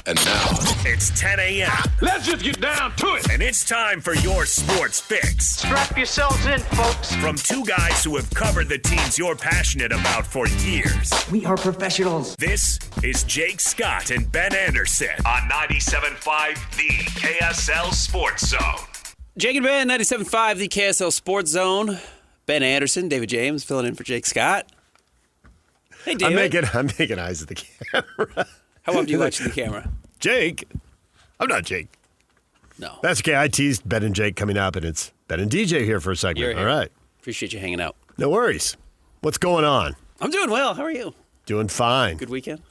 And now, it's 10 a.m. Let's just get down to it. And it's time for your sports fix. Strap yourselves in, folks. From two guys who have covered the teams you're passionate about for years. We are professionals. This is Jake Scott and Ben Anderson on 97.5 The KSL Sports Zone. Jake and Ben, 97.5 The KSL Sports Zone. Ben Anderson, David James, filling in for Jake Scott. Hey, David. I'm making eyes at the camera. How often do you watch the camera? Jake. I'm not Jake. No. That's okay. I teased Ben and Jake coming up, and it's Ben and DJ here for a segment. You're here. All right. Appreciate you hanging out. No worries. What's going on? I'm doing well. How are you? Doing fine. Good weekend?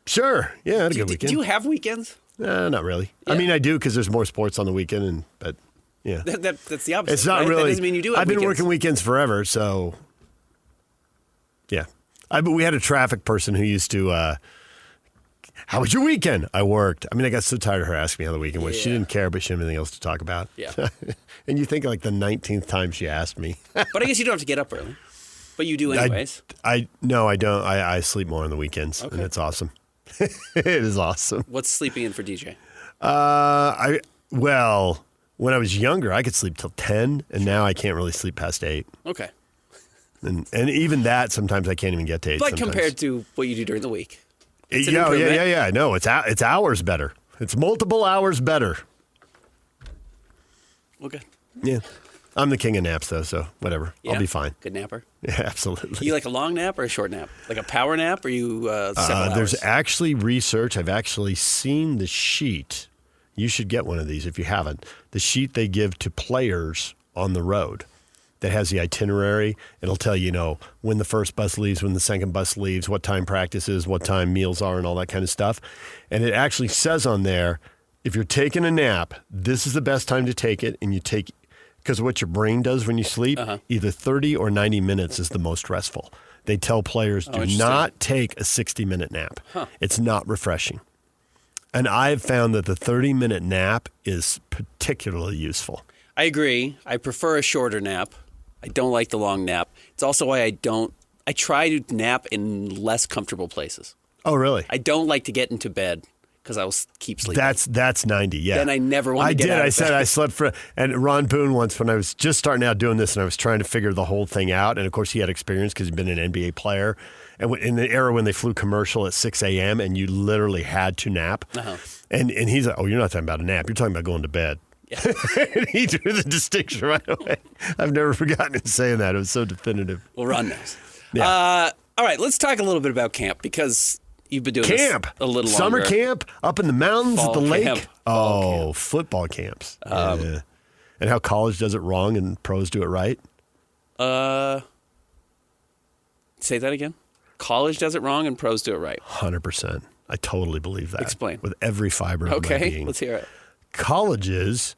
Sure. Yeah, I had a good weekend. Do you have weekends? Not really. Yeah. I mean, I do because there's more sports on the weekend, but yeah. That's the opposite. It's not right? really. That doesn't mean you do have I've been weekends. working weekends forever, so yeah. We had a traffic person who used to, how was your weekend? I worked. I mean, I got so tired of her asking me how the weekend was. She didn't care, but she didn't have anything else to talk about. Yeah. And you think like the 19th time she asked me. But I guess you don't have to get up early. But you do anyways. No, I don't. I sleep more on the weekends, and it's awesome. It is awesome. What's sleeping in for DJ? When I was younger, I could sleep till 10, and now I can't really sleep past 8. Okay. And even that, sometimes I can't even get to 8. But sometimes. compared to what you do during the week. Yeah. No, it's hours better. It's multiple hours better. Okay. Yeah. I'm the king of naps, though, so whatever. Yeah. I'll be fine. Good napper. Yeah, absolutely. You like a long nap or a short nap? Like a power nap, or you several hours? There's actually research. I've actually seen the sheet. You should get one of these if you haven't. The sheet they give to players on the road that has the itinerary. It'll tell you, when the first bus leaves, when the second bus leaves, what time practice is, what time meals are, and all that kind of stuff. And it actually says on there, if you're taking a nap, this is the best time to take it. And you take, because what your brain does when you sleep, either 30 or 90 minutes is the most restful. They tell players, do not take a 60-minute nap. It's not refreshing. And I've found that the 30-minute nap is particularly useful. I agree. I prefer a shorter nap. I don't like the long nap. It's also why I try to nap in less comfortable places. Oh, really? I don't like to get into bed because I will keep sleeping. That's 90, yeah. Then I never want to get out of bed. I said I slept and Ron Boone once when I was just starting out doing this and I was trying to figure the whole thing out. And of course he had experience because he'd been an NBA player. And in the era when they flew commercial at 6 a.m. and you literally had to nap. And he's like, oh, you're not talking about a nap. You're talking about going to bed. Yeah. And he drew the distinction right away. I've never forgotten him saying that. It was so definitive. Well, Ron knows. Yeah. All right, let's talk a little bit about camp because you've been doing this a little longer. Summer camp, up in the mountains at the lake. Fall camp. Football camps. Yeah. And how college does it wrong and pros do it right? Say that again. College does it wrong and pros do it right. 100%. I totally believe that. Explain. With every fiber of my being. Okay, let's hear it. Colleges,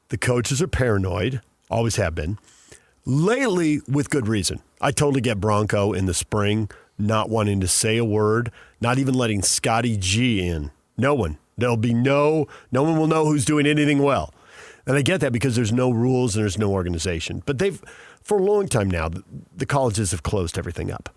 the coaches are paranoid, always have been. Lately, with good reason. I totally get Bronco in the spring, not wanting to say a word, not even letting Scotty G in. No one. There'll be no one will know who's doing anything well. And I get that because there's no rules and there's no organization. But for a long time now, the colleges have closed everything up.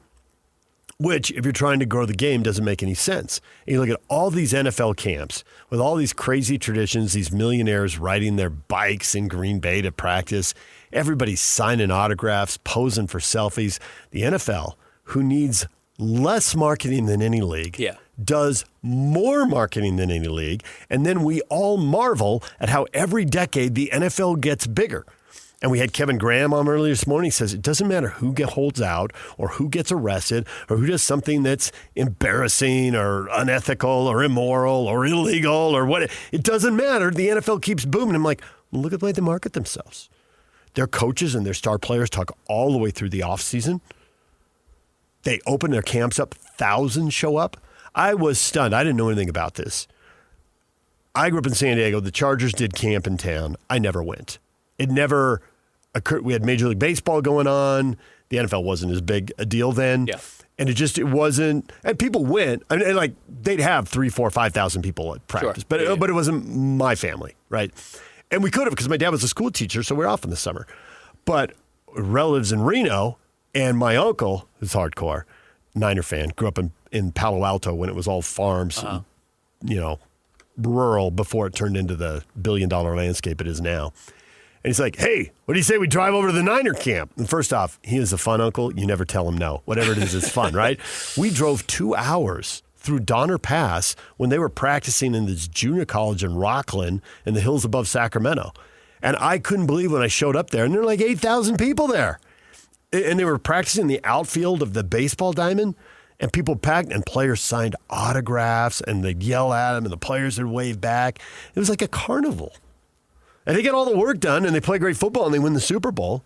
Which, if you're trying to grow the game, doesn't make any sense. And you look at all these NFL camps with all these crazy traditions, these millionaires riding their bikes in Green Bay to practice, everybody's signing autographs, posing for selfies. The NFL, who needs less marketing than any league, does more marketing than any league. And then we all marvel at how every decade the NFL gets bigger. And we had Kevin Graham on earlier this morning. He says it doesn't matter who holds out or who gets arrested or who does something that's embarrassing or unethical or immoral or illegal or what. It doesn't matter. The NFL keeps booming. I'm like, well, look at the way they market themselves. Their coaches and their star players talk all the way through the offseason. They open their camps up. Thousands show up. I was stunned. I didn't know anything about this. I grew up in San Diego. The Chargers did camp in town. I never went. It never occurred. We had Major League Baseball going on. The NFL wasn't as big a deal then. Yeah. And it wasn't, and people went, and like they'd have 3,000, 4,000, 5,000 people at practice, Sure. but it wasn't my family, right? And we could have, because my dad was a school teacher, so we were off in the summer. But relatives in Reno, and my uncle, who's hardcore, Niner fan, grew up in Palo Alto when it was all farms. rural before it turned into the billion-dollar landscape it is now. And he's like, hey, what do you say we drive over to the Niner camp? And first off, he is a fun uncle. You never tell him no. Whatever it is, it's fun, right? We drove 2 hours through Donner Pass when they were practicing in this junior college in Rockland in the hills above Sacramento. And I couldn't believe when I showed up there, and there were like 8,000 people there. And they were practicing the outfield of the baseball diamond. And people packed, and players signed autographs, and they'd yell at them, and the players would wave back. It was like a carnival. And they get all the work done, and they play great football, and they win the Super Bowl.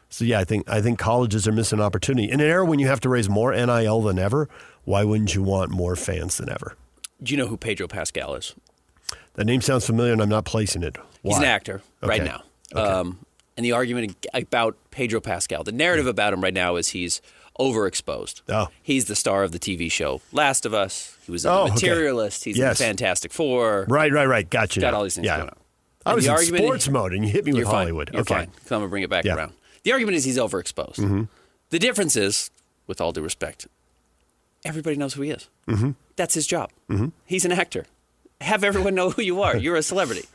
So, yeah, I think colleges are missing an opportunity. In an era when you have to raise more NIL than ever, why wouldn't you want more fans than ever? Do you know who Pedro Pascal is? That name sounds familiar, and I'm not placing it. Why? He's an actor right now. Okay. And the argument about Pedro Pascal, the narrative about him right now is he's overexposed. Oh. He's the star of the TV show Last of Us. He was in The Materialist. He's in the Fantastic Four. Right. Gotcha. Got all these things going on. I was in sports mode, and you hit me with Hollywood. You're fine. I'm going to bring it back around. The argument is he's overexposed. Mm-hmm. The difference is, with all due respect, everybody knows who he is. Mm-hmm. That's his job. Mm-hmm. He's an actor. Have everyone know who you are. You're a celebrity.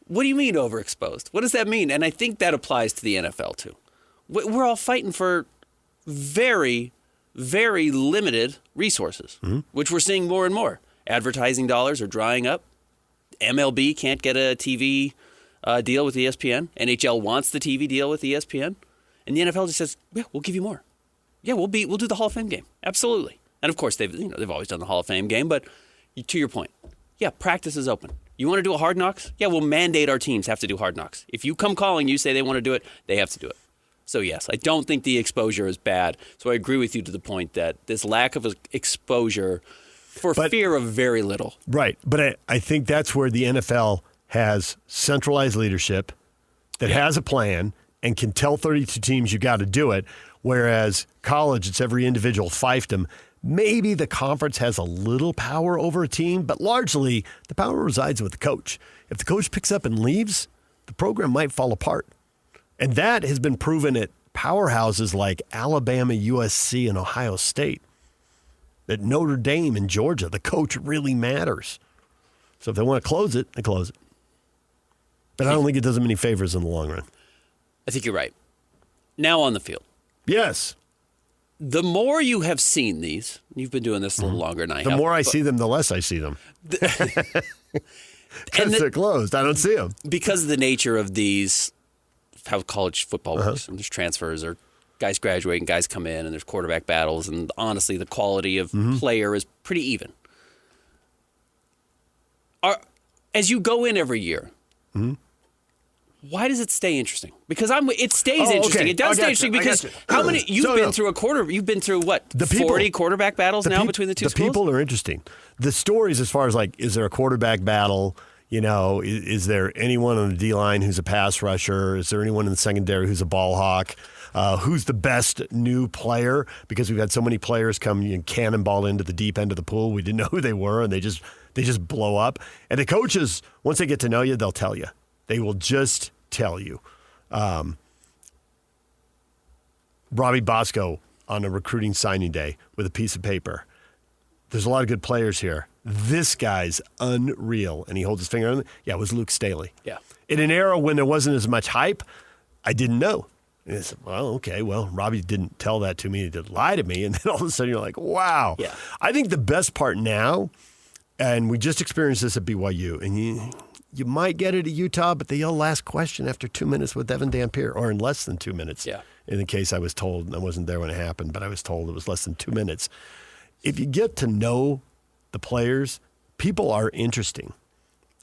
What do you mean overexposed? What does that mean? And I think that applies to the NFL, too. We're all fighting for very, very limited resources, which we're seeing more and more. Advertising dollars are drying up. MLB can't get a TV deal with ESPN. NHL wants the TV deal with ESPN. And the NFL just says, yeah, we'll give you more. Yeah, we'll do the Hall of Fame game. Absolutely. And, of course, they've always done the Hall of Fame game. But to your point, yeah, practice is open. You want to do a Hard Knocks? Yeah, we'll mandate our teams have to do Hard Knocks. If you come calling, you say they want to do it, they have to do it. So, yes, I don't think the exposure is bad. So I agree with you to the point that this lack of exposure for fear of very little. Right. But I think that's where the NFL has centralized leadership that has a plan and can tell 32 teams you got to do it, whereas college, it's every individual fiefdom. Maybe the conference has a little power over a team, but largely the power resides with the coach. If the coach picks up and leaves, the program might fall apart. And that has been proven at powerhouses like Alabama, USC, and Ohio State. At Notre Dame and Georgia, the coach really matters. So if they want to close it, they close it. But I don't think it does them any favors in the long run. I think you're right. Now on the field. Yes. The more you have seen these, you've been doing this a little longer than I have. The more I see them, the less I see them. Because they're closed. I don't see them. Because of the nature of these, how college football works. And there's transfers or guys graduate and guys come in and there's quarterback battles. And honestly, the quality of player is pretty even. As you go in every year, why does it stay interesting? Because it stays interesting. Okay. It does stay interesting because how many you've been through a quarter? You've been through what? 40 quarterback battles now between the two schools. The people are interesting. The stories, as far as like, is there a quarterback battle? You know, is there anyone on the D-line who's a pass rusher? Is there anyone in the secondary who's a ball hawk? Who's the best new player? Because we've had so many players come and cannonball into the deep end of the pool. We didn't know who they were, and they just blow up. And the coaches, once they get to know you, they'll tell you. They will just tell you. Robbie Bosco on a recruiting signing day with a piece of paper. There's a lot of good players here. This guy's unreal. And he holds his finger on it. Yeah, it was Luke Staley. Yeah. In an era when there wasn't as much hype, I didn't know. And I said, well, okay, Robbie didn't tell that to me. He did lie to me. And then all of a sudden you're like, wow. Yeah. I think the best part now, and we just experienced this at BYU, and you might get it at Utah, but the last question after 2 minutes with Evan Dampier, or in less than 2 minutes. Yeah. In the case I was told, I wasn't there when it happened, but I was told it was less than 2 minutes. If you get to know the players, people are interesting,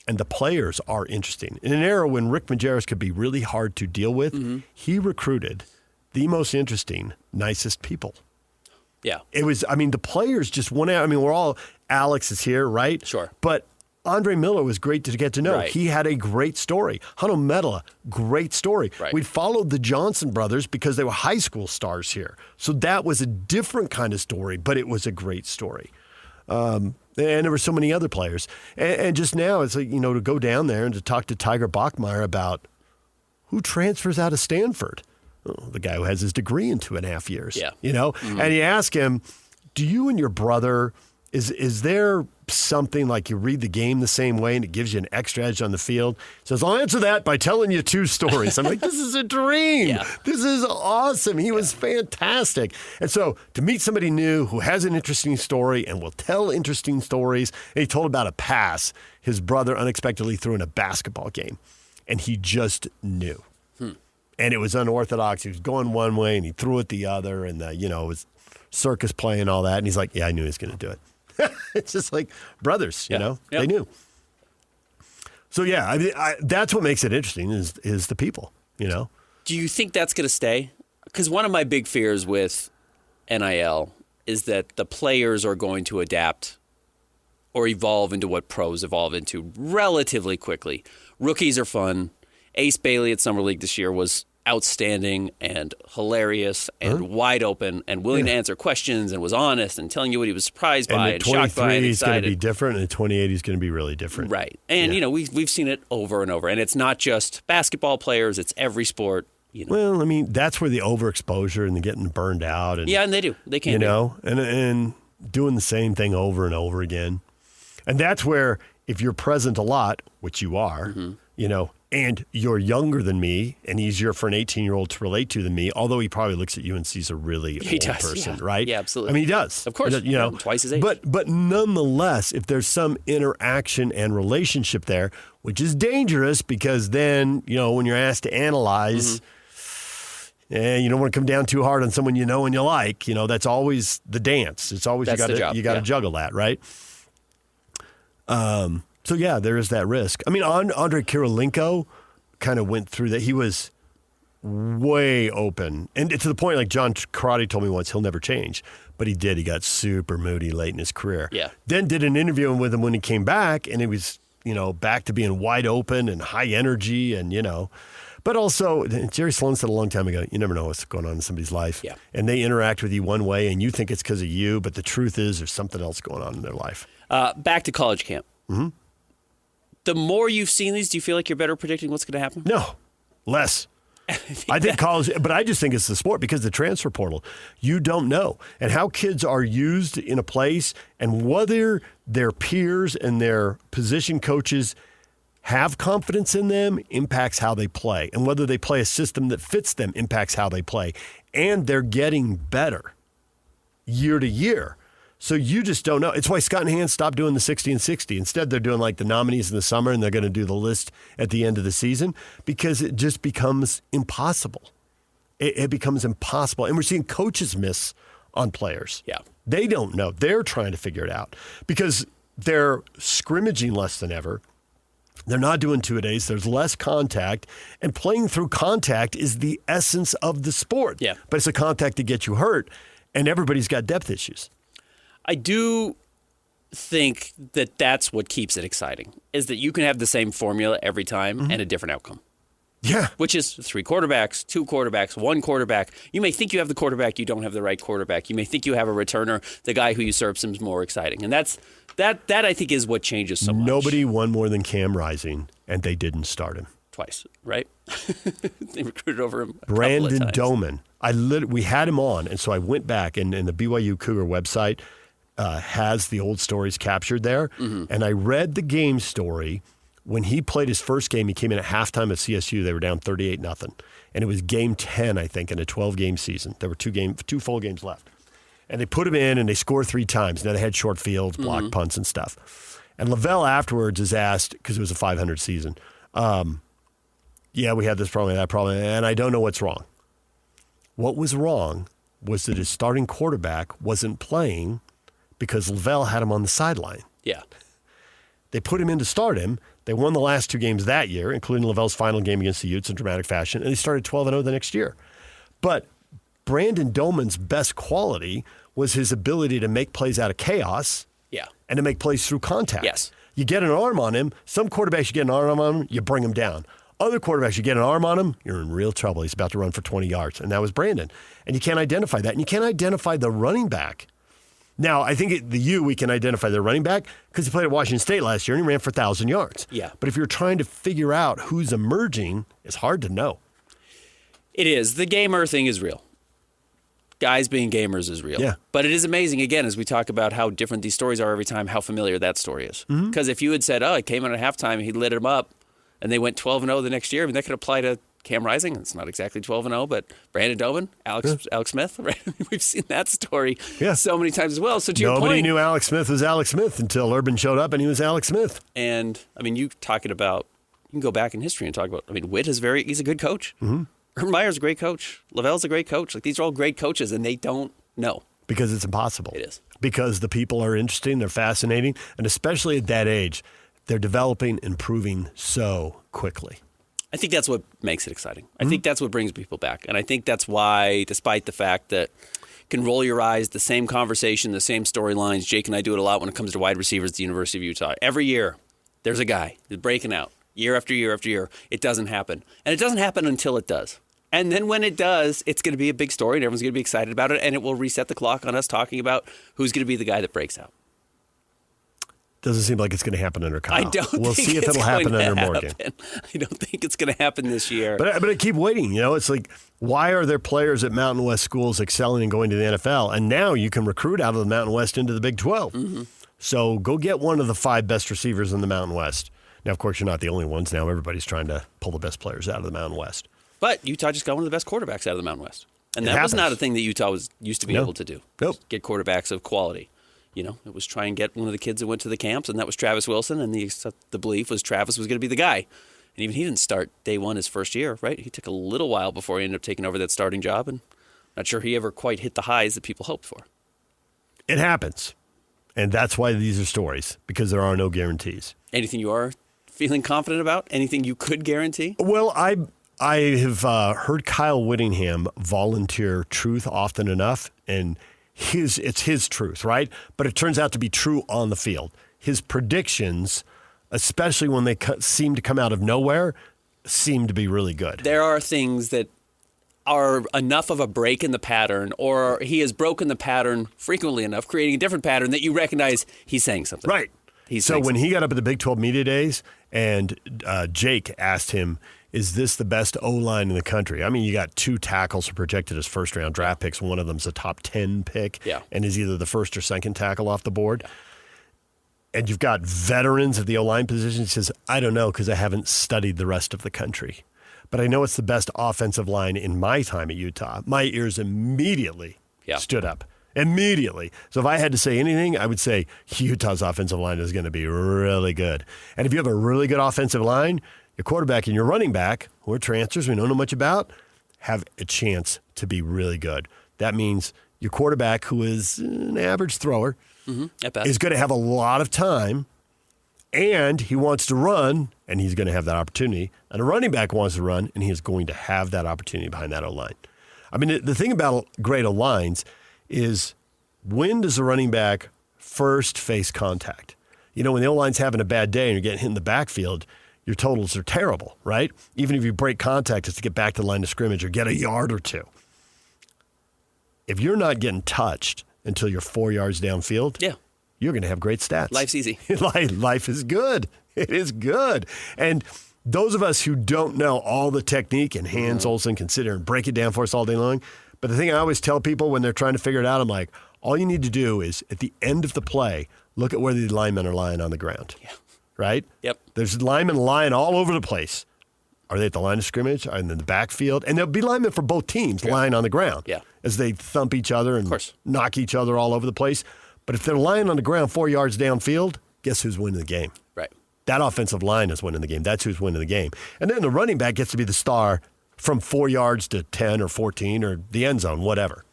and the players are interesting. In an era when Rick Majerus could be really hard to deal with, he recruited the most interesting, nicest people. Yeah. It was, the players just went out. We're all, Alex is here, right? Sure. But Andre Miller was great to get to know. Right. He had a great story. Hano Medela, great story. Right. We followed the Johnson brothers because they were high school stars here. So that was a different kind of story, but it was a great story. And there were so many other players. And just now, it's like, to go down there and to talk to Tiger Bachmeier about who transfers out of Stanford. Oh, the guy who has his degree in 2.5 years. Yeah. And you ask him, do you and your brother Is there something like you read the game the same way and it gives you an extra edge on the field? It says, I'll answer that by telling you 2 stories. I'm like, this is a dream. Yeah. This is awesome. He was fantastic. And so to meet somebody new who has an interesting story and will tell interesting stories, and he told about a pass his brother unexpectedly threw in a basketball game, and he just knew. And it was unorthodox. He was going one way and he threw it the other, and it was circus play and all that. And he's like, yeah, I knew he was going to do it. It's just like brothers, they knew. So yeah, that's what makes it interesting is the people, Do you think that's going to stay? Because one of my big fears with NIL is that the players are going to adapt or evolve into what pros evolve into relatively quickly. Rookies are fun. Ace Bailey at Summer League this year was outstanding and hilarious and wide open and willing to answer questions and was honest and telling you what he was surprised by and shocked by and excited. 23 is going to be different, and 28 is going to be really different. Right. And, we've seen it over and over. And it's not just basketball players. It's every sport. Well, I mean, that's where the overexposure and the getting burned out. And, and they do. They can and doing the same thing over and over again. And that's where if you're present a lot, which you are, and you're younger than me and easier for an 18-year-old to relate to than me, although he probably looks at you and sees a really old person, right? Yeah, absolutely. I mean, he does. Of course. Twice his age. But nonetheless, if there's some interaction and relationship there, which is dangerous because then, when you're asked to analyze, and you don't want to come down too hard on someone you know and you like, that's always the dance. It's always you got to juggle that, right? So, yeah, there is that risk. I mean, Andre Kirilenko kind of went through that. He was way open. And to the point, like John Karate told me once, he'll never change. But he did. He got super moody late in his career. Yeah. Then did an interview with him when he came back, and he was, back to being wide open and high energy and, But also, Jerry Sloan said a long time ago, you never know what's going on in somebody's life. Yeah. And they interact with you one way, and you think it's because of you, but the truth is there's something else going on in their life. Back to college camp. Mm-hmm. The more you've seen these, do you feel like you're better predicting what's going to happen? No, less. I think college, but I just think it's the sport because the transfer portal, you don't know. And how kids are used in a place and whether their peers and their position coaches have confidence in them impacts how they play. And whether they play a system that fits them impacts how they play. And they're getting better year to year. So you just don't know. It's why Scott and Hans stopped doing the 60 and 60. Instead, they're doing like the nominees in the summer, and they're going to do the list at the end of the season because it just becomes impossible. It becomes impossible. And we're seeing coaches miss on players. Yeah. They don't know. They're trying to figure it out because they're scrimmaging less than ever. They're not doing two-a-days. There's less contact. And playing through contact is the essence of the sport. Yeah. But it's a contact that gets you hurt, and everybody's got depth issues. I do think that that's what keeps it exciting, is that you can have the same formula every time and a different outcome. Yeah. Which is 3 quarterbacks, 2 quarterbacks, 1 quarterback. You may think you have the quarterback, you don't have the right quarterback. You may think you have a returner, the guy who usurps him is more exciting. And that I think is what changes so much. Nobody won more than Cam Rising, and they didn't start him. Twice, right? They recruited over him a Brandon couple of times. Doman. We had him on, and so I went back, and the BYU Cougar website has the old stories captured there. Mm-hmm. And I read the game story. When he played his first game, he came in at halftime at CSU. They were down 38-0. And it was game 10, I think, in a 12-game season. There were 2 full games left. And they put him in, and they scored 3 times. Now, they had short fields, block punts, and stuff. And Lavelle afterwards is asked, because it was a 500 season, yeah, we had this problem, that problem, and I don't know what's wrong. What was wrong was that his starting quarterback wasn't playing because Lavelle had him on the sideline. Yeah. They put him in to start him. They won the last 2 games that year, including Lavelle's final game against the Utes in dramatic fashion, and they started 12-0 the next year. But Brandon Doman's best quality was his ability to make plays out of chaos and to make plays through contact. Yes. You get an arm on him. Some quarterbacks, you get an arm on him, you bring him down. Other quarterbacks, you get an arm on him, you're in real trouble. He's about to run for 20 yards, and that was Brandon. And you can't identify that, and you can't identify the running back. Now, I think we can identify the running back because he played at Washington State last year and he ran for 1,000 yards. Yeah. But if you're trying to figure out who's emerging, it's hard to know. It is. The gamer thing is real. Guys being gamers is real. Yeah. But it is amazing, again, as we talk about how different these stories are every time, how familiar that story is. Because if you had said, it came in at halftime, he lit him up, and they went 12-0 the next year, I mean, that could apply to Cam Rising. It's not exactly 12-0, but Brandon Doman, Alex Smith, right? We've seen that story so many times as well. So to your point, nobody knew Alex Smith was Alex Smith until Urban showed up and he was Alex Smith. And, I mean, you can go back in history and talk about, I mean, Witt he's a good coach. Urban Meyer's a great coach. Lavelle's a great coach. Like, these are all great coaches, and they don't know. Because it's impossible. It is. Because the people are interesting, they're fascinating, and especially at that age, they're developing and improving so quickly. I think that's what makes it exciting. I think that's what brings people back. And I think that's why, despite the fact that you can roll your eyes, the same conversation, the same storylines, Jake and I do it a lot when it comes to wide receivers at the University of Utah. Every year, there's a guy who's breaking out. Year after year after year, it doesn't happen. And it doesn't happen until it does. And then when it does, it's going to be a big story, and everyone's going to be excited about it, and it will reset the clock on us talking about who's going to be the guy that breaks out. Doesn't seem like it's going to happen under Kyle. I don't We'll think see if it's it'll happen under Morgan. I don't think it's going to happen this year. But I keep waiting. You know, it's like, why are there players at Mountain West schools excelling and going to the NFL? And now you can recruit out of the Mountain West into the Big 12. So go get one of the 5 best receivers in the Mountain West. Now, of course, you're not the only ones. Now everybody's trying to pull the best players out of the Mountain West. But Utah just got one of the best quarterbacks out of the Mountain West. And It that happens. was not a thing that Utah used to be able to do. Nope. Get quarterbacks of quality. You know, it was try and get one of the kids that went to the camps, and that was Travis Wilson, and the belief was Travis was going to be the guy. And even he didn't start day one his first year, right? He took a little while before he ended up taking over that starting job, and not sure he ever quite hit the highs that people hoped for. It happens. And that's why these are stories, because there are no guarantees. Anything you are feeling confident about? Anything you could guarantee? Well, I have heard Kyle Whittingham volunteer truth often enough, and it's his truth, right? But it turns out to be true on the field. His predictions, especially when they seem to come out of nowhere, seem to be really good. There are things that are enough of a break in the pattern, or he has broken the pattern frequently enough, creating a different pattern that you recognize he's saying something. Right. So when he got up at the Big 12 Media Days and Jake asked him, is this the best O-line in the country? I mean, you got 2 tackles projected as first-round draft picks. One of them's a top 10 pick and is either the first or second tackle off the board. Yeah. And you've got veterans at the O-line position. He says, I don't know because I haven't studied the rest of the country. But I know it's the best offensive line in my time at Utah. My ears immediately stood up. Immediately. So if I had to say anything, I would say Utah's offensive line is going to be really good. And if you have a really good offensive line, your quarterback and your running back, who are transfers we don't know much about, have a chance to be really good. That means your quarterback, who is an average thrower, is going to have a lot of time, and he wants to run, and he's going to have that opportunity. And a running back wants to run, and he is going to have that opportunity behind that O-line. I mean, the thing about great O-lines is, when does the running back first face contact? You know, when the O-line's having a bad day and you're getting hit in the backfield, your totals are terrible, right? Even if you break contact, it's to get back to the line of scrimmage or get a yard or 2. If you're not getting touched until you're 4 yards downfield, you're going to have great stats. Life's easy. Life is good. It is good. And those of us who don't know all the technique, and Hans Olsen can sit here and break it down for us all day long, but the thing I always tell people when they're trying to figure it out, I'm like, all you need to do is, at the end of the play, look at where the linemen are lying on the ground. Yeah. Right? Yep. There's linemen lying all over the place. Are they at the line of scrimmage? Are they in the backfield? And there'll be linemen for both teams lying on the ground as they thump each other and knock each other all over the place. But if they're lying on the ground 4 yards downfield, guess who's winning the game? Right. That offensive line is winning the game. That's who's winning the game. And then the running back gets to be the star from 4 yards to 10 or 14 or the end zone, whatever.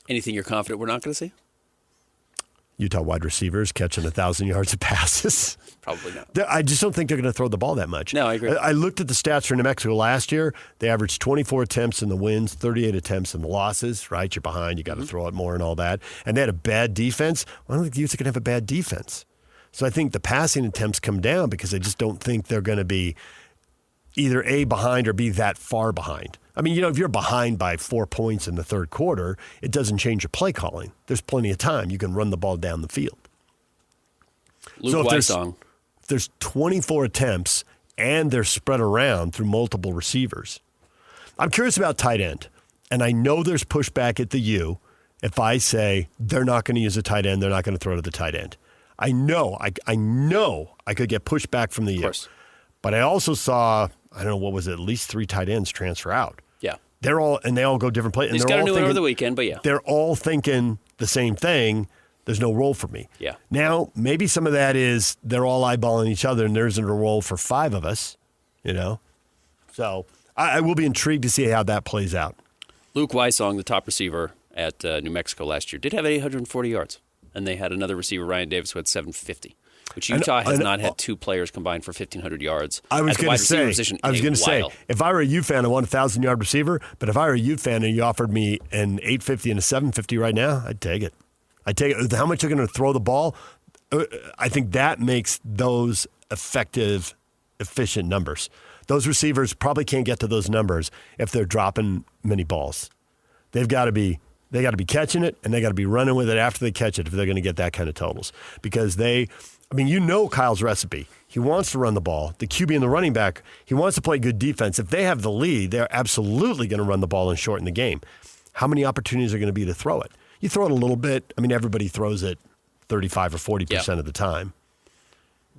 Anything you're confident we're not going to see? Utah wide receivers catching 1,000 yards of passes. Probably not. I just don't think they're going to throw the ball that much. No, I agree. I looked at the stats for New Mexico last year. They averaged 24 attempts in the wins, 38 attempts in the losses, right? You're behind. You got to throw it more and all that. And they had a bad defense. I don't think the Utes are going to have a bad defense. So I think the passing attempts come down because I just don't think they're going to be either A, behind, or B, that far behind. I mean, you know, if you're behind by 4 points in the third quarter, it doesn't change your play calling. There's plenty of time. You can run the ball down the field. Luke Weissong. If there's 24 attempts and they're spread around through multiple receivers. I'm curious about tight end. and I know there's pushback at the U if I say they're not going to use a tight end, they're not going to throw to the tight end. I know I could get pushback from the U. But I also saw, I don't know, what was it, at least 3 tight ends transfer out. Yeah. They all go different places. He's got a new one over the weekend, but yeah. They're all thinking the same thing. There's no role for me. Yeah. Now, maybe some of that is they're all eyeballing each other and there isn't a role for 5 of us, So I will be intrigued to see how that plays out. Luke Weissong, the top receiver at New Mexico last year, did have 840 yards. And they had another receiver, Ryan Davis, who had 750. Which Utah has not had 2 players combined for 1,500 yards. I was going to say, if I were a U fan, I want a 1,000-yard receiver. But if I were a U fan and you offered me an 850 and a 750 right now, I'd take it. How much you're going to throw the ball? I think that makes those effective, efficient numbers. Those receivers probably can't get to those numbers if they're dropping many balls. They got to be catching it, and they got to be running with it after they catch it if they're going to get that kind of totals. Because Kyle's recipe. He wants to run the ball. The QB and the running back, he wants to play good defense. If they have the lead, they're absolutely going to run the ball and shorten the game. How many opportunities are going to be to throw it? You throw it a little bit. Everybody throws it 35 or 40% of the time.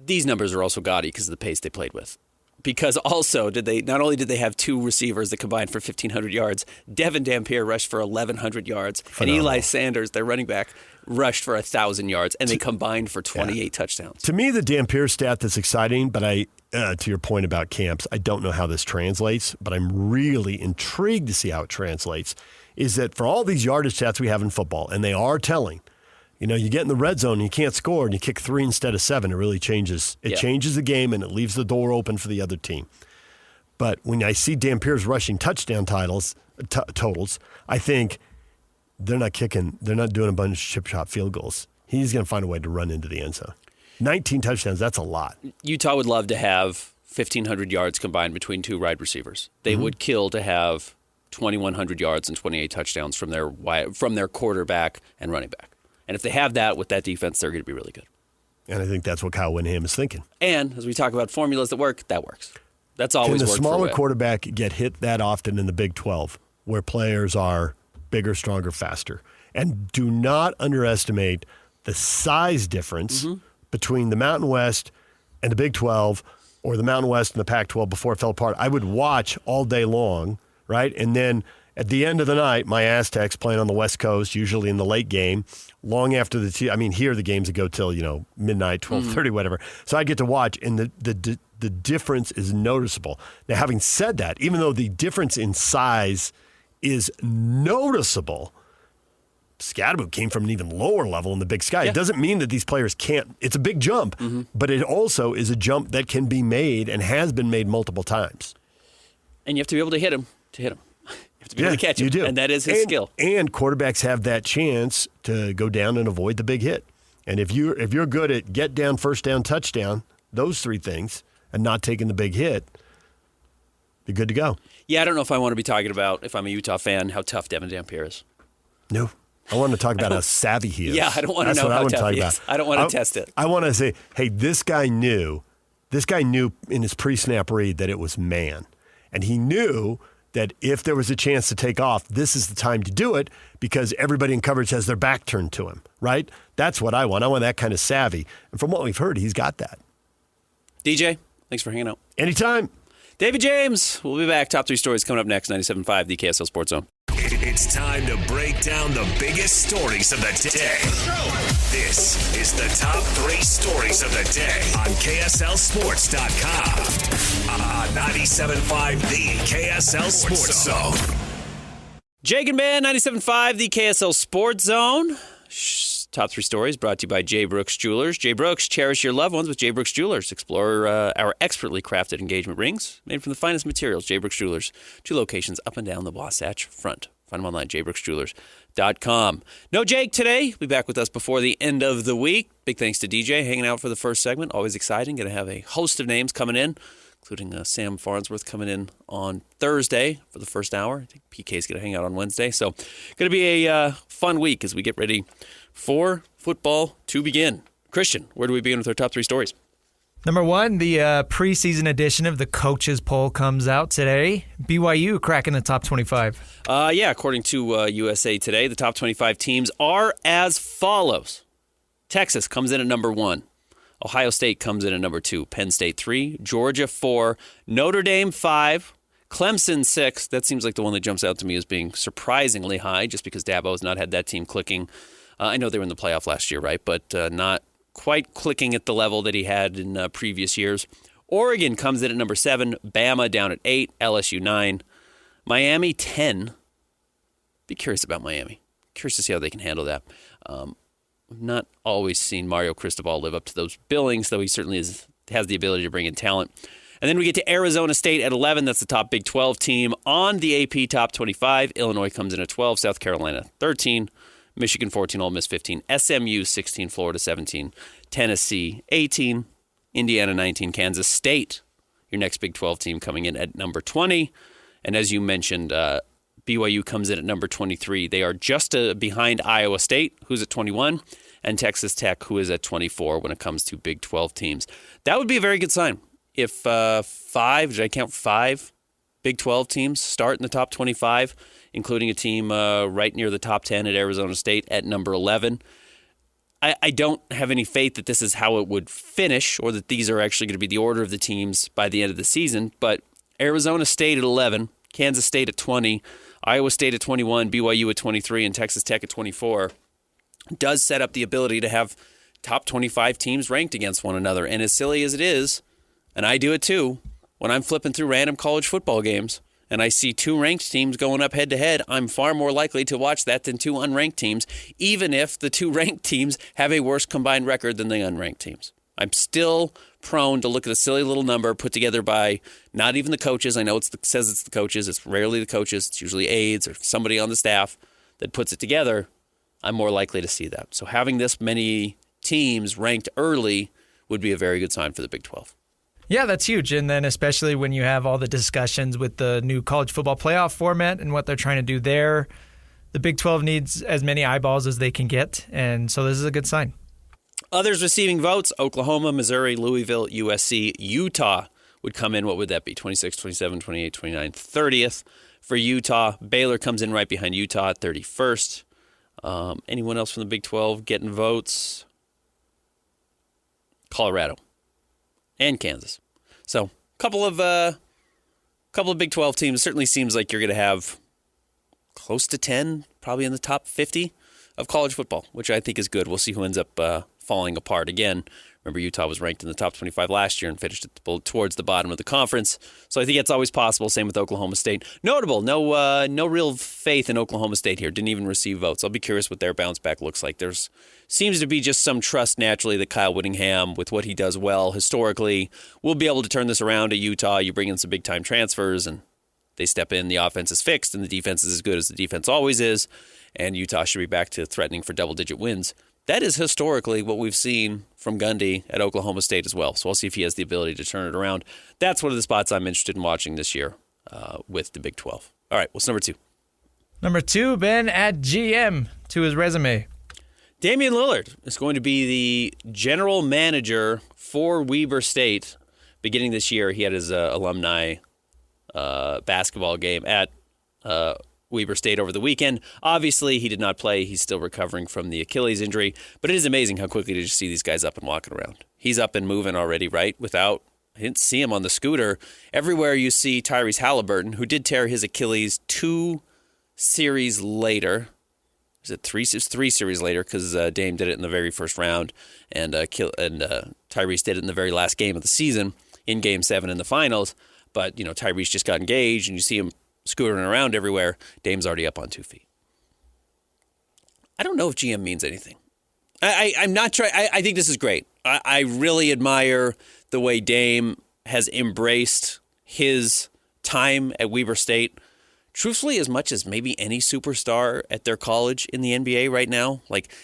These numbers are also gaudy because of the pace they played with. Because also, not only did they have 2 receivers that combined for 1,500 yards, Devin Dampier rushed for 1,100 yards, Phenomenal. And Eli Sanders, their running back, rushed for 1,000 yards, and they combined for 28 touchdowns. To me, the Dampier stat that's exciting, but to your point about camps, I don't know how this translates, but I'm really intrigued to see how it translates, is that for all these yardage stats we have in football, and they are telling, you get in the red zone and you can't score and you kick 3 instead of 7, it really changes. It changes the game and it leaves the door open for the other team. But when I see Dampier's rushing touchdown totals, I think they're not doing a bunch of chip shot field goals. He's going to find a way to run into the end zone. 19 touchdowns, that's a lot. Utah would love to have 1,500 yards combined between 2 wide receivers. They would kill to have 2,100 yards and 28 touchdowns from their quarterback and running back. And if they have that with that defense, they're going to be really good. And I think that's what Kyle Whittingham is thinking. And as we talk about formulas that work, that works. That's always worked. Can the smaller quarterback get hit that often in the Big 12, where players are bigger, stronger, faster? And do not underestimate the size difference between the Mountain West and the Big 12, or the Mountain West and the Pac-12 before it fell apart. I would watch all day long, right? And then at the end of the night, my Aztecs playing on the West Coast, usually in the late game, long after here the games would go till midnight, 12:30, whatever. So I get to watch, and the difference is noticeable. Now, having said that, even though the difference in size is noticeable, Scatterboot came from an even lower level in the Big Sky. Yeah. It doesn't mean that these players can't. It's a big jump, but it also is a jump that can be made and has been made multiple times. And you have to be able to hit him You have to be able to catch him. You do. And that is his skill. And quarterbacks have that chance to go down and avoid the big hit. And if you're good at get down, first down, touchdown, those 3 things, and not taking the big hit, you're good to go. Yeah, I don't know if I want to be talking about, if I'm a Utah fan, how tough Devin Dampier is. No. I want to talk about how savvy he is. Yeah, I don't want to know how tough he is. I don't want to test it. I want to say, hey, this guy knew in his pre-snap read that it was man. And he knew that if there was a chance to take off, this is the time to do it because everybody in coverage has their back turned to him, right? That's what I want. I want that kind of savvy. And from what we've heard, he's got that. DJ, thanks for hanging out. Anytime. David James, we'll be back. Top 3 stories coming up next, 97.5, the KSL Sports Zone. It's time to break down the biggest stories of the day. This is the top 3 stories of the day on KSLSports.com. 97.5, the KSL Sports Zone. Jake and Ben, 97.5, the KSL Sports Zone. Top 3 stories brought to you by J. Brooks Jewelers. J. Brooks, cherish your loved ones with J. Brooks Jewelers. Explore our expertly crafted engagement rings made from the finest materials. J. Brooks Jewelers, 2 locations up and down the Wasatch Front. Find them online at jbrooksjewelers.com. No Jake today. He'll be back with us before the end of the week. Big thanks to DJ hanging out for the first segment. Always exciting. Going to have a host of names coming in, including Sam Farnsworth coming in on Thursday for the first hour. I think PK's going to hang out on Wednesday. So going to be a fun week as we get ready for football to begin. Christian, where do we begin with our top 3 stories? Number 1, the preseason edition of the Coaches Poll comes out today. BYU cracking the top 25. According to USA Today, the top 25 teams are as follows. Texas comes in at number 1. Ohio State comes in at number 2. Penn State 3. Georgia 4. Notre Dame 5. Clemson 6. That seems like the one that jumps out to me as being surprisingly high, just because Dabo has not had that team clicking. I know they were in the playoff last year, right? But not quite clicking at the level that he had in previous years. Oregon comes in at number 7. Bama down at 8. LSU 9. Miami 10. Be curious about Miami. Curious to see how they can handle that. I've not always seen Mario Cristobal live up to those billings, though he certainly has the ability to bring in talent. And then we get to Arizona State at 11. That's the top Big 12 team on the AP Top 25. Illinois comes in at 12. South Carolina 13. Michigan 14. Ole Miss 15. SMU 16. Florida 17. Tennessee 18. Indiana 19. Kansas State, your next Big 12 team, coming in at number 20. And as you mentioned, BYU comes in at number 23. They are just behind Iowa State, who's at 21, and Texas Tech, who is at 24 when it comes to Big 12 teams. That would be a very good sign. If 5 Big 12 teams start in the top 25, including a team right near the top 10 at Arizona State at number 11. I don't have any faith that this is how it would finish, or that these are actually going to be the order of the teams by the end of the season, but Arizona State at 11, Kansas State at 20, Iowa State at 21, BYU at 23, and Texas Tech at 24 does set up the ability to have top 25 teams ranked against one another. And as silly as it is, and I do it too, when I'm flipping through random college football games and I see 2 ranked teams going up head-to-head, I'm far more likely to watch that than 2 unranked teams, even if the 2 ranked teams have a worse combined record than the unranked teams. I'm still prone to look at a silly little number put together by not even the coaches. I know it says it's the coaches. It's rarely the coaches. It's usually aides or somebody on the staff that puts it together. I'm more likely to see that. So having this many teams ranked early would be a very good sign for the Big 12. Yeah, that's huge. And then especially when you have all the discussions with the new college football playoff format and what they're trying to do there, the Big 12 needs as many eyeballs as they can get. And so this is a good sign. Others receiving votes: Oklahoma, Missouri, Louisville, USC, Utah would come in. What would that be? 26, 27, 28, 29, 30th for Utah. Baylor comes in right behind Utah at 31st. Anyone else from the Big 12 getting votes? Colorado and Kansas. So a couple of Big 12 teams. Certainly seems like you're going to have close to 10, probably in the top 50 of college football, which I think is good. We'll see who ends up falling apart again. Remember, Utah was ranked in the top 25 last year and finished towards the bottom of the conference. So I think it's always possible. Same with Oklahoma State. Notable, no real faith in Oklahoma State here. Didn't even receive votes. I'll be curious what their bounce back looks like. There's seems to be just some trust naturally that Kyle Whittingham, with what he does well historically, will be able to turn this around at Utah. You bring in some big-time transfers, and they step in. The offense is fixed, and the defense is as good as the defense always is. And Utah should be back to threatening for double-digit wins. That is historically what we've seen from Gundy at Oklahoma State as well. So we'll see if he has the ability to turn it around. That's one of the spots I'm interested in watching this year with the Big 12. All right, what's number 2? Number 2, Ben, add GM to his resume. Damian Lillard is going to be the general manager for Weber State beginning this year. He had his alumni basketball game at Weber State over the weekend. Obviously, he did not play. He's still recovering from the Achilles injury. But it is amazing how quickly to just see these guys up and walking around. He's up and moving already, right? I didn't see him on the scooter. Everywhere you see Tyrese Halliburton, who did tear his Achilles 2 series later. Is it 3? It's 3 series later because Dame did it in the very first round, and Tyrese did it in the very last game of the season in Game 7 in the finals. But, Tyrese just got engaged, and you see him scootering around everywhere. Dame's already up on 2 feet. I don't know if GM means anything. I'm not trying. I think this is great. I really admire the way Dame has embraced his time at Weber State. Truthfully, as much as maybe any superstar at their college in the NBA right now.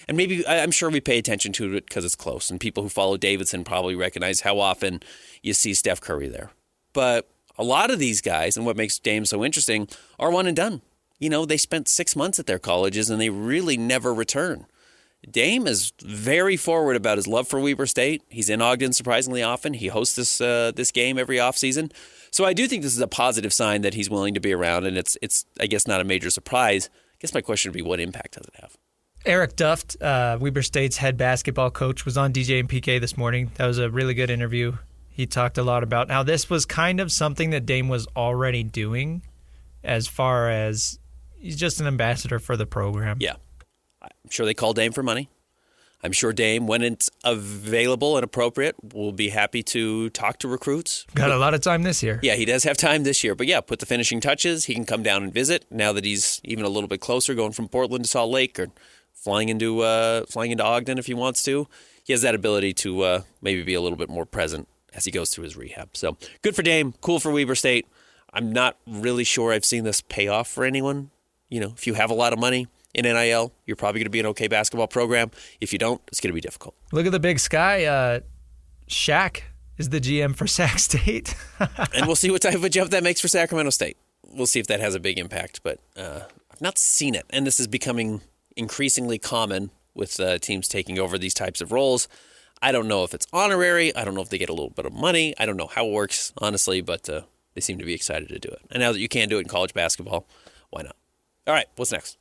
And maybe I'm sure we pay attention to it because it's close, and people who follow Davidson probably recognize how often you see Steph Curry there. But a lot of these guys, and what makes Dame so interesting, are one and done. They spent 6 months at their colleges and they really never return. Dame is very forward about his love for Weber State. He's in Ogden surprisingly often. He hosts this game every offseason. So I do think this is a positive sign that he's willing to be around, and it's I guess not a major surprise. I guess my question would be, what impact does it have? Eric Duft, Weber State's head basketball coach, was on DJ and PK this morning. That was a really good interview. He talked a lot about how this was kind of something that Dame was already doing as far as he's just an ambassador for the program. Yeah. I'm sure they call Dame for money. I'm sure Dame, when it's available and appropriate, will be happy to talk to recruits. Got a lot of time this year. Yeah, he does have time this year. But yeah, put the finishing touches. He can come down and visit now that he's even a little bit closer, going from Portland to Salt Lake or flying into Ogden if he wants to. He has that ability to maybe be a little bit more present as he goes through his rehab. So good for Dame. Cool for Weber State. I'm not really sure I've seen this pay off for anyone. You know, if you have a lot of money in NIL, you're probably going to be an okay basketball program. If you don't, it's going to be difficult. Look at the big sky. Shaq is the GM for Sac State. And we'll see what type of a jump that makes for Sacramento State. We'll see if that has a big impact. But I've not seen it. And this is becoming increasingly common with teams taking over these types of roles. I don't know if it's honorary. I don't know if they get a little bit of money. I don't know how it works, honestly, but they seem to be excited to do it. And now that you can do it in college basketball, why not? All right, what's next?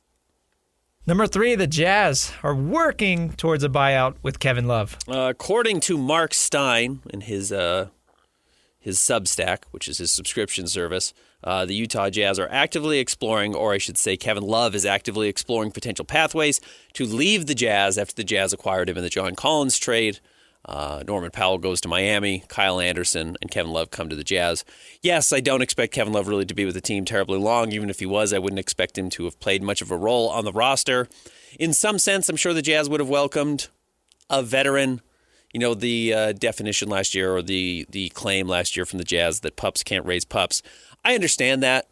Number 3, the Jazz are working towards a buyout with Kevin Love. According to Mark Stein in his Substack, which is his subscription service, the Utah Jazz are actively exploring, or I should say Kevin Love is actively exploring potential pathways to leave the Jazz after the Jazz acquired him in the John Collins trade. Norman Powell goes to Miami, Kyle Anderson and Kevin Love come to the Jazz. Yes, I don't expect Kevin Love really to be with the team terribly long. Even if he was, I wouldn't expect him to have played much of a role on the roster. In some sense, I'm sure the Jazz would have welcomed a veteran. You know, the definition last year, or the claim last year from the Jazz that pups can't raise pups. I understand that.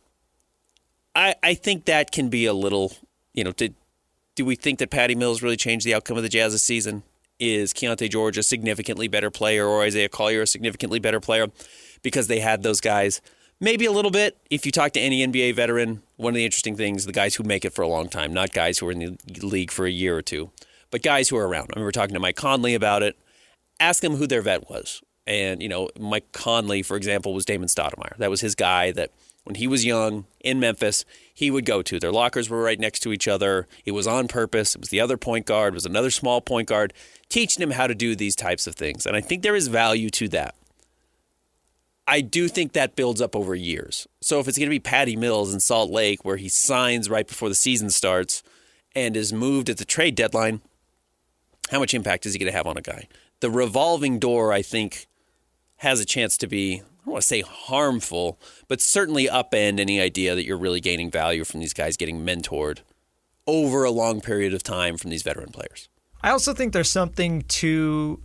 I think that can be a little, do we think that Patty Mills really changed the outcome of the Jazz this season? Is Keontae George a significantly better player, or Isaiah Collier a significantly better player because they had those guys? Maybe a little bit. If you talk to any NBA veteran, one of the interesting things, the guys who make it for a long time, not guys who are in the league for a year or two, but guys who are around. I remember talking to Mike Conley about it. Ask them who their vet was. And, Mike Conley, for example, was Damon Stoudemire. That was his guy that when he was young in Memphis, he would go to. Their lockers were right next to each other. It was on purpose. It was the other point guard. It was another small point guard teaching him how to do these types of things. And I think there is value to that. I do think that builds up over years. So if it's going to be Patty Mills in Salt Lake where he signs right before the season starts and is moved at the trade deadline, how much impact is he going to have on a guy? The revolving door, I think, has a chance to be, I don't want to say harmful, but certainly upend any idea that you're really gaining value from these guys getting mentored over a long period of time from these veteran players. I also think there's something to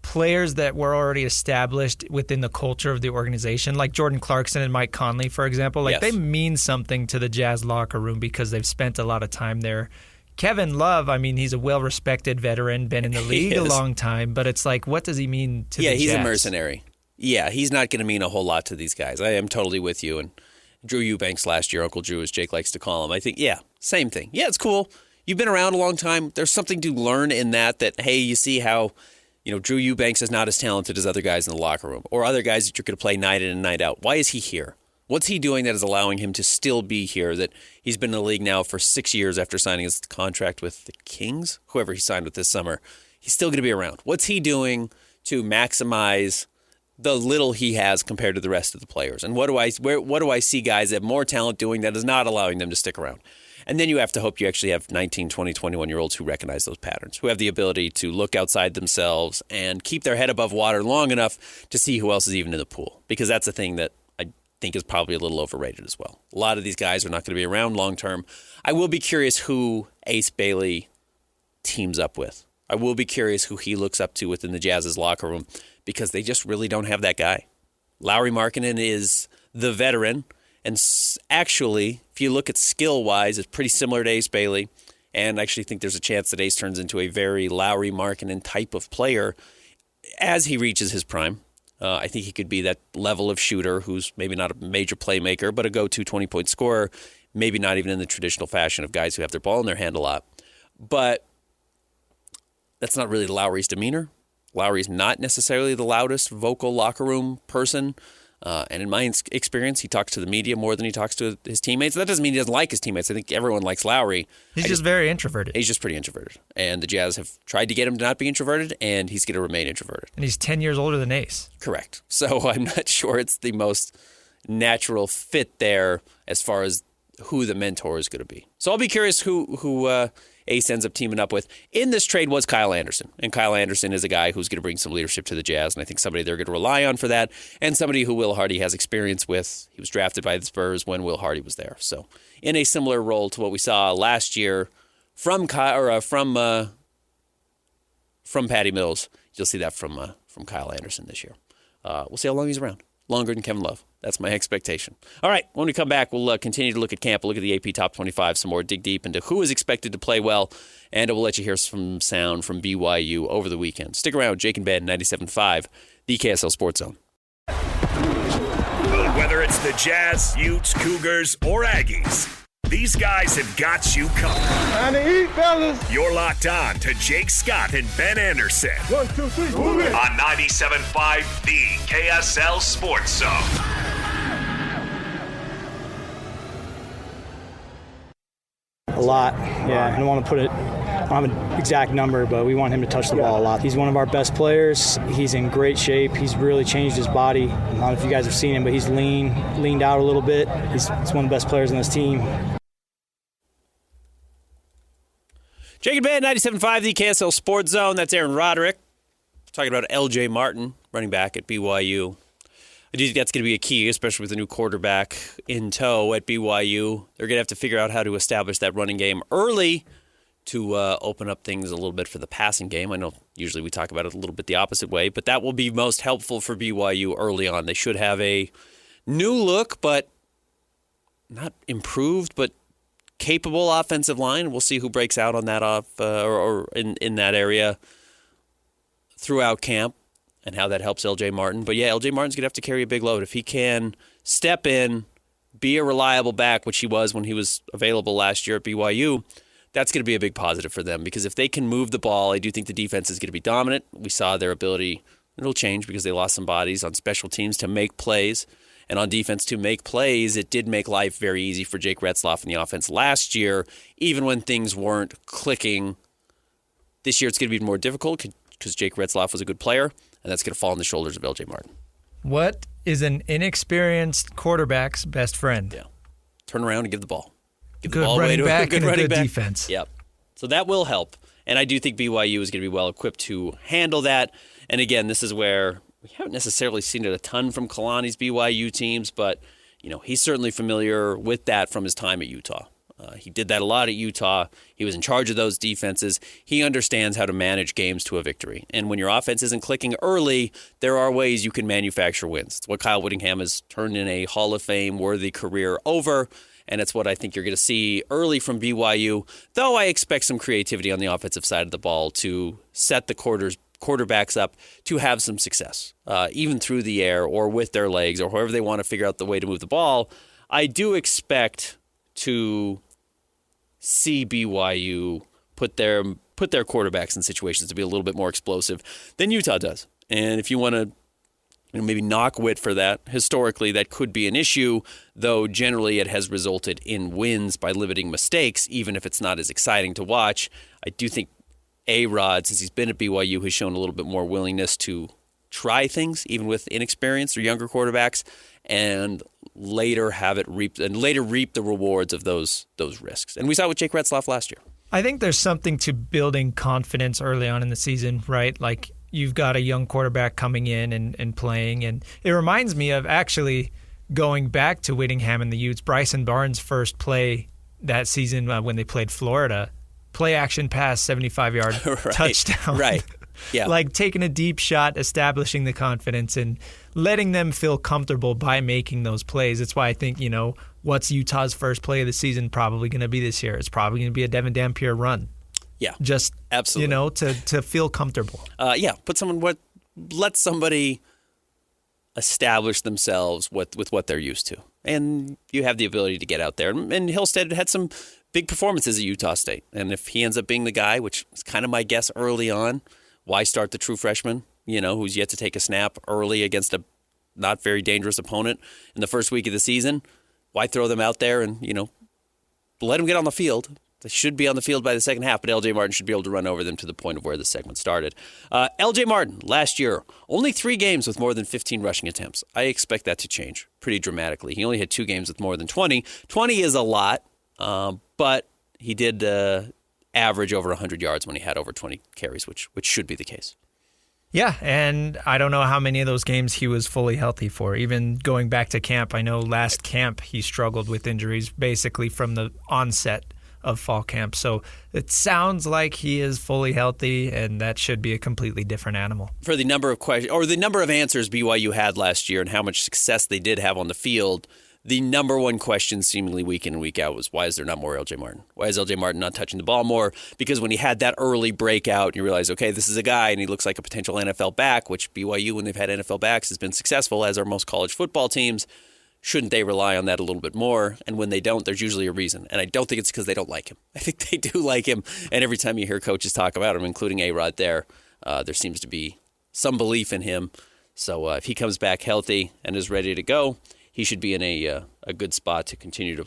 players that were already established within the culture of the organization, like Jordan Clarkson and Mike Conley, for example. Like, yes, they mean something to the Jazz locker room because they've spent a lot of time there. Kevin Love, I mean, he's a well-respected veteran, been in the league a long time, but it's like, what does he mean to the Jazz? Yeah, he's a mercenary. Yeah, he's not going to mean a whole lot to these guys. I am totally with you. And Drew Eubanks last year, Uncle Drew, as Jake likes to call him, I think, yeah, same thing. Yeah, it's cool. You've been around a long time. There's something to learn in that, hey, you see how, Drew Eubanks is not as talented as other guys in the locker room or other guys that you're going to play night in and night out. Why is he here? What's he doing that is allowing him to still be here, that he's been in the league now for 6 years after signing his contract with the Kings, whoever he signed with this summer? He's still going to be around. What's he doing to maximize the little he has compared to the rest of the players? And what do I see guys that have more talent doing that is not allowing them to stick around? And then you have to hope you actually have 19, 20, 21-year-olds who recognize those patterns, who have the ability to look outside themselves and keep their head above water long enough to see who else is even in the pool. Because that's the thing that I think is probably a little overrated as well. A lot of these guys are not going to be around long term. I will be curious who Ace Bailey teams up with. I will be curious who he looks up to within the Jazz's locker room, because they just really don't have that guy. Lauri Markkanen is the veteran, and actually, if you look at skill-wise, it's pretty similar to Ace Bailey, and I actually think there's a chance that Ace turns into a very Lauri Markkanen type of player as he reaches his prime. I think he could be that level of shooter who's maybe not a major playmaker, but a go-to 20-point scorer, maybe not even in the traditional fashion of guys who have their ball in their hand a lot. But that's not really Lowry's demeanor. Lowry's not necessarily the loudest vocal locker room person. And in my experience, he talks to the media more than he talks to his teammates. That doesn't mean he doesn't like his teammates. I think everyone likes Lowry. He's just very introverted. He's just pretty introverted. And the Jazz have tried to get him to not be introverted, and he's going to remain introverted. And he's 10 years older than Ace. Correct. So I'm not sure it's the most natural fit there as far as who the mentor is going to be. So I'll be curious who Ace ends up teaming up with. In this trade was Kyle Anderson. And Kyle Anderson is a guy who's going to bring some leadership to the Jazz, and I think somebody they're going to rely on for that, and somebody who Will Hardy has experience with. He was drafted by the Spurs when Will Hardy was there. So in a similar role to what we saw last year from Patty Mills, you'll see that from Kyle Anderson this year. We'll see how long he's around. Longer than Kevin Love. That's my expectation. All right, when we come back, we'll continue to look at camp. We'll look at the AP Top 25 some more, dig deep into who is expected to play well, and we'll let you hear some sound from BYU over the weekend. Stick around, Jake and Ben, 97.5, the KSL Sports Zone. Whether it's the Jazz, Utes, Cougars, or Aggies, these guys have got you covered. Time to eat, fellas. You're locked on to Jake Scott and Ben Anderson 1, 2, 3, move it. on 97.5, the KSL Sports Zone. A lot, yeah. I don't want to put it, I don't have an exact number, but we want him to touch the ball a lot. He's one of our best players. He's in great shape. He's really changed his body. I don't know if you guys have seen him, but he's leaned out a little bit. He's one of the best players on this team. Jake and Ben, 97.5, the KSL Sports Zone. That's Aaron Roderick. Talking about LJ Martin, running back at BYU. I do think that's going to be a key, especially with the new quarterback in tow at BYU. They're going to have to figure out how to establish that running game early to open up things a little bit for the passing game. I know usually we talk about it a little bit the opposite way, but that will be most helpful for BYU early on. They should have a new look, but not improved, but capable offensive line. We'll see who breaks out on that or in that area throughout camp, and how that helps LJ Martin. But yeah, LJ Martin's going to have to carry a big load. If he can step in, be a reliable back, which he was when he was available last year at BYU, that's going to be a big positive for them. Because if they can move the ball, I do think the defense is going to be dominant. We saw their ability, it'll change because they lost some bodies on special teams to make plays. And on defense to make plays, it did make life very easy for Jake Retzlaff in the offense last year, even when things weren't clicking. This year it's going to be more difficult because Jake Retzlaff was a good player. And that's going to fall on the shoulders of LJ Martin. What is an inexperienced quarterback's best friend? Yeah. Turn around and give the ball. Give good the ball away to back a good and running a good back. defense. Yep. So that will help. And I do think BYU is going to be well equipped to handle that. And again, this is where we haven't necessarily seen it a ton from Kalani's BYU teams, but he's certainly familiar with that from his time at Utah. He did that a lot at Utah. He was in charge of those defenses. He understands how to manage games to a victory. And when your offense isn't clicking early, there are ways you can manufacture wins. It's what Kyle Whittingham has turned in a Hall of Fame-worthy career over, and it's what I think you're going to see early from BYU, though I expect some creativity on the offensive side of the ball to set the quarterbacks up to have some success, even through the air or with their legs or however they want to figure out the way to move the ball. I do expect to see BYU put their quarterbacks in situations to be a little bit more explosive than Utah does. And if you want to maybe knock Witt for that, historically that could be an issue, though generally it has resulted in wins by limiting mistakes, even if it's not as exciting to watch. I do think A-Rod, since he's been at BYU, has shown a little bit more willingness to try things, even with inexperienced or younger quarterbacks, and later reap the rewards of those risks. And we saw it with Jake Retzlaff last year. I think there's something to building confidence early on in the season, right? Like you've got a young quarterback coming in and playing, and it reminds me of actually going back to Whittingham and the Utes. Bryson Barnes' first play that season when they played Florida, play action pass, 75-yard right, touchdown. Right. Yeah. Like taking a deep shot, establishing the confidence, and letting them feel comfortable by making those plays. That's why I think, what's Utah's first play of the season probably going to be this year? It's probably going to be a Devin Dampier run. Yeah. Just, absolutely. To feel comfortable. Let somebody establish themselves with what they're used to. And you have the ability to get out there. And Hillstead had some big performances at Utah State. And if he ends up being the guy, which is kind of my guess early on, why start the true freshman, who's yet to take a snap early against a not very dangerous opponent in the first week of the season? Why throw them out there and, let them get on the field? They should be on the field by the second half, but L.J. Martin should be able to run over them to the point of where the segment started. L.J. Martin, last year, only 3 games with more than 15 rushing attempts. I expect that to change pretty dramatically. He only had 2 games with more than 20. 20 is a lot, but he did average over 100 yards when he had over 20 carries, which should be the case. Yeah, and I don't know how many of those games he was fully healthy for. Even going back to camp, I know last camp he struggled with injuries basically from the onset of fall camp. So it sounds like he is fully healthy, and that should be a completely different animal. For the number of questions or the number of answers BYU had last year and how much success they did have on the field, the number one question seemingly week in and week out was, why is there not more L.J. Martin? Why is L.J. Martin not touching the ball more? Because when he had that early breakout and you realize, okay, this is a guy and he looks like a potential NFL back, which BYU, when they've had NFL backs, has been successful, as are most college football teams. Shouldn't they rely on that a little bit more? And when they don't, there's usually a reason. And I don't think it's because they don't like him. I think they do like him. And every time you hear coaches talk about him, including A-Rod there seems to be some belief in him. So if he comes back healthy and is ready to go, he should be in a good spot to continue to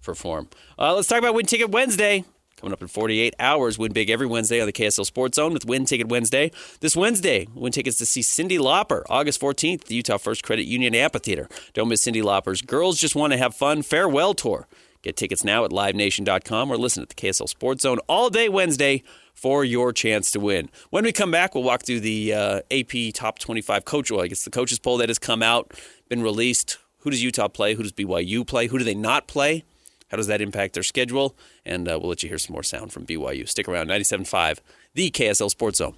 perform. Let's talk about Win Ticket Wednesday. Coming up in 48 hours, win big every Wednesday on the KSL Sports Zone with Win Ticket Wednesday. This Wednesday, win tickets to see Cyndi Lauper, August 14th, the Utah First Credit Union Amphitheater. Don't miss Cyndi Lauper's Girls Just Want to Have Fun Farewell Tour. Get tickets now at livenation.com or listen at the KSL Sports Zone all day Wednesday for your chance to win. When we come back, we'll walk through the AP Top 25 Coach, well, I guess the Coaches Poll that has come out, been released. Who does Utah play? Who does BYU play? Who do they not play? How does that impact their schedule? And we'll let you hear some more sound from BYU. Stick around, 97.5, the KSL Sports Zone.